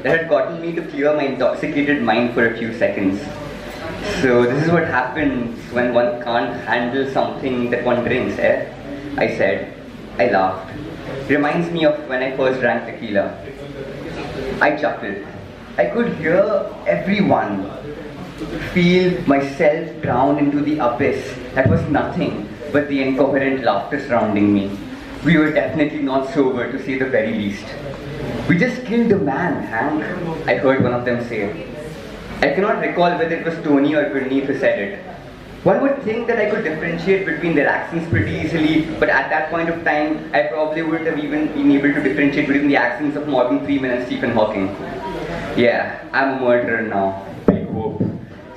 that had gotten me to clear my intoxicated mind for a few seconds. So this is what happens when one can't handle something that one drinks, eh? I said. I laughed. Reminds me of when I first drank tequila. I chuckled. I could hear everyone, feel myself drown into the abyss that was nothing but the incoherent laughter surrounding me. We were definitely not sober, to say the very least. We just killed a man, Hank, I heard one of them say. I cannot recall whether it was Tony or Gurney who said it. One would think that I could differentiate between their accents pretty easily, but at that point of time, I probably wouldn't have even been able to differentiate between the accents of Morgan Freeman and Stephen Hawking. Yeah, I'm a murderer now. Big whoop,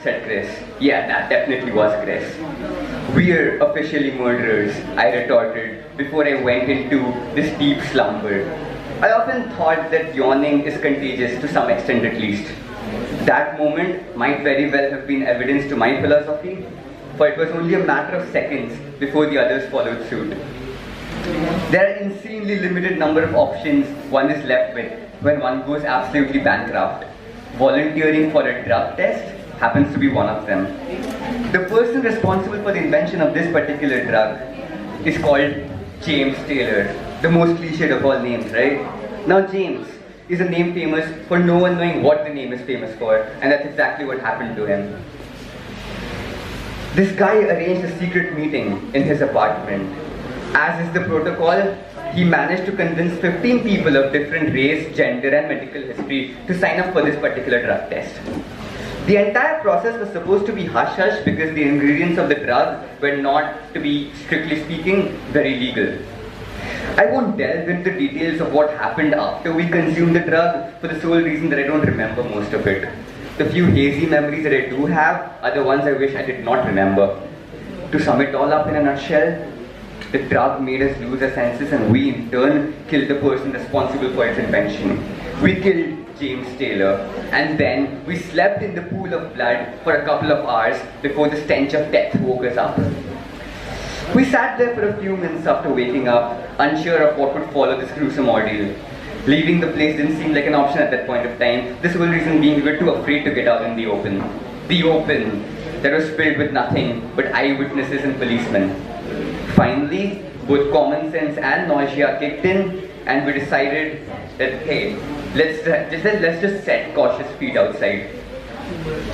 said Chris. Yeah, that definitely was Chris. We're officially murderers, I retorted before I went into this deep slumber. I often thought that yawning is contagious to some extent at least. That moment might very well have been evidence to my philosophy, for it was only a matter of seconds before the others followed suit. There are insanely limited number of options one is left with when one goes absolutely bankrupt. Volunteering for a drug test happens to be one of them. The person responsible for the invention of this particular drug is called James Taylor, the most cliched of all names, right? Now James is a name famous for no one knowing what the name is famous for, and that's exactly what happened to him. This guy arranged a secret meeting in his apartment. As is the protocol, he managed to convince 15 people of different race, gender and medical history to sign up for this particular drug test. The entire process was supposed to be hush-hush because the ingredients of the drug were not, to be strictly speaking, very legal. I won't delve into details of what happened after we consumed the drug for the sole reason that I don't remember most of it. The few hazy memories that I do have are the ones I wish I did not remember. To sum it all up in a nutshell, the drug made us lose our senses and we in turn killed the person responsible for its invention. We killed James Taylor, and then we slept in the pool of blood for a couple of hours before the stench of death woke us up. We sat there for a few minutes after waking up, unsure of what would follow this gruesome ordeal. Leaving the place didn't seem like an option at that point of time, the sole reason being we were too afraid to get out in the open. The open that was filled with nothing but eyewitnesses and policemen. Finally, both common sense and nausea kicked in, and we decided that, hey, let's just set cautious feet outside.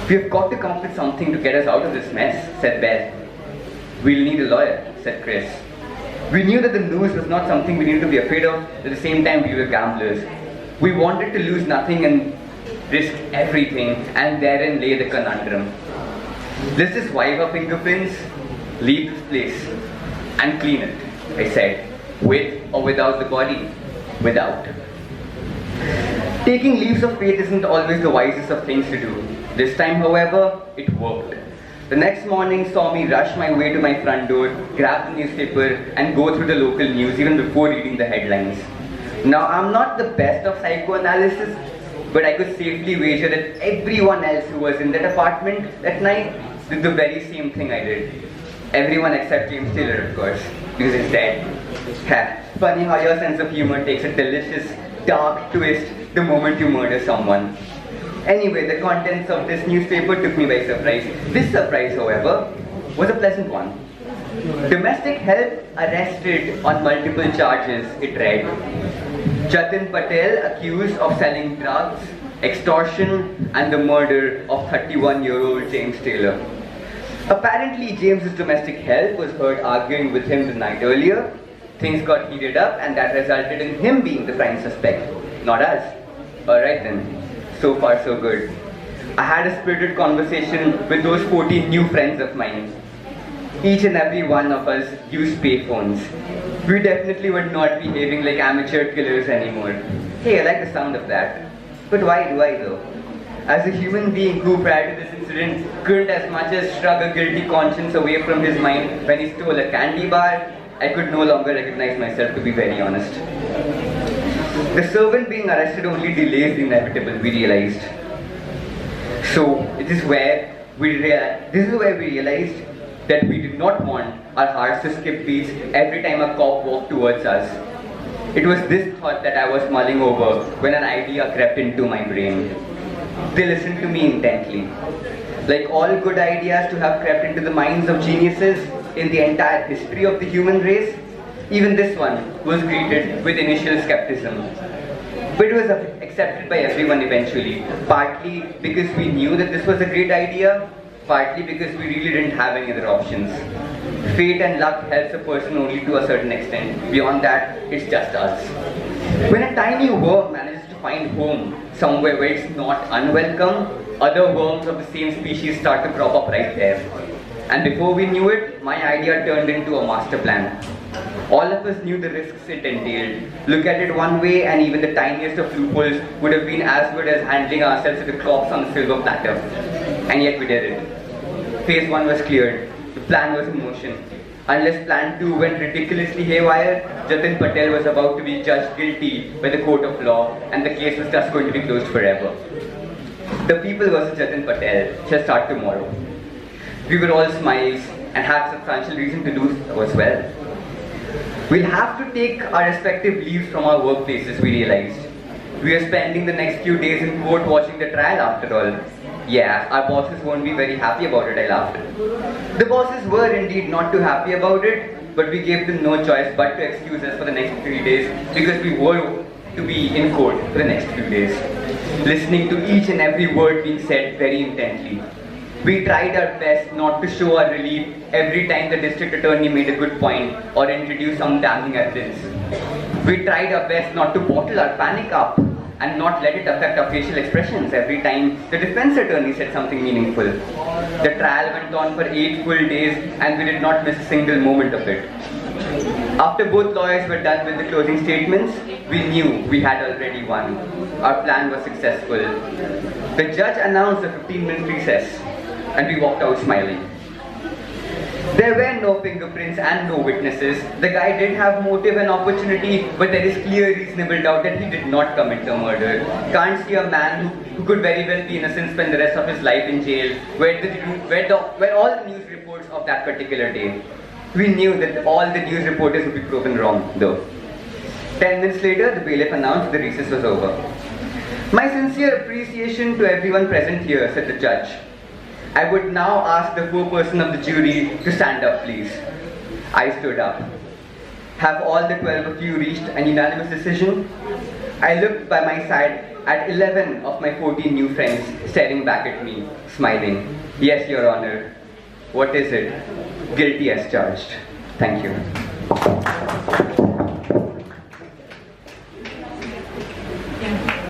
We've got to come up with something to get us out of this mess, said Beth. We'll need a lawyer, said Chris. We knew that the news was not something we needed to be afraid of. At the same time, we were gamblers. We wanted to lose nothing and risk everything, and therein lay the conundrum. Let's just wipe our fingerprints, leave this place, and clean it, I said. With or without the body? Without. Taking leaps of faith isn't always the wisest of things to do. This time, however, it worked. The next morning saw me rush my way to my front door, grab the newspaper, and go through the local news even before reading the headlines. Now, I'm not the best of psychoanalysis, but I could safely wager that everyone else who was in that apartment that night did the very same thing I did. Everyone except James Taylor, of course, because he's dead. Funny how your sense of humor takes a delicious, dark twist the moment you murder someone. Anyway, the contents of this newspaper took me by surprise. This surprise, however, was a pleasant one. Domestic help arrested on multiple charges, it read. Jatin Patel accused of selling drugs, extortion, and the murder of 31-year-old James Taylor. Apparently, James's domestic help was heard arguing with him the night earlier. Things got heated up, and that resulted in him being the prime suspect, not us. Alright then. So far so good. I had a spirited conversation with those 14 new friends of mine. Each and every one of us used payphones. We definitely were not behaving like amateur killers anymore. Hey, I like the sound of that. But why do I though? As a human being who prior to this incident couldn't as much as shrug a guilty conscience away from his mind when he stole a candy bar, I could no longer recognize myself, to be very honest. The servant being arrested only delays the inevitable, we realized. So, this is where we realized that we did not want our hearts to skip beats every time a cop walked towards us. It was this thought that I was mulling over when an idea crept into my brain. They listened to me intently. Like all good ideas to have crept into the minds of geniuses in the entire history of the human race, even this one was greeted with initial skepticism. But it was accepted by everyone eventually, partly because we knew that this was a great idea, partly because we really didn't have any other options. Fate and luck helps a person only to a certain extent. Beyond that, it's just us. When a tiny worm manages to find home somewhere where it's not unwelcome, other worms of the same species start to crop up right there. And before we knew it, my idea turned into a master plan. All of us knew the risks it entailed. Look at it one way, and even the tiniest of loopholes would have been as good as handling ourselves to the crops on the silver platter. And yet we did it. Phase 1 was cleared. The plan was in motion. Unless plan 2 went ridiculously haywire, Jatin Patel was about to be judged guilty by the court of law, and the case was thus going to be closed forever. The people versus Jatin Patel shall start tomorrow. We were all smiles and had substantial reason to do so as well. We'll have to take our respective leaves from our workplaces, we realized. We are spending the next few days in court watching the trial after all. Yeah, our bosses won't be very happy about it, I laughed. The bosses were indeed not too happy about it, but we gave them no choice but to excuse us for the next 3 days because we were to be in court for the next few days, listening to each and every word being said very intently. We tried our best not to show our relief every time the district attorney made a good point or introduced some damning evidence. We tried our best not to bottle our panic up and not let it affect our facial expressions every time the defense attorney said something meaningful. The trial went on for 8 full days and we did not miss a single moment of it. After both lawyers were done with the closing statements, we knew we had already won. Our plan was successful. The judge announced a 15-minute recess and we walked out smiling. There were no fingerprints and no witnesses. The guy did have motive and opportunity, but there is clear reasonable doubt that he did not commit the murder. Can't see a man who could very well be innocent spend the rest of his life in jail, where all the news reports of that particular day. We knew that all the news reporters would be proven wrong, though. 10 minutes later, the bailiff announced the recess was over. My sincere appreciation to everyone present here, said the judge. I would now ask the foreperson of the jury to stand up, please. I stood up. Have all the 12 of you reached an unanimous decision? I looked by my side at 11 of my 14 new friends staring back at me, smiling. Yes, Your Honor. What is it? Guilty as charged. Thank you.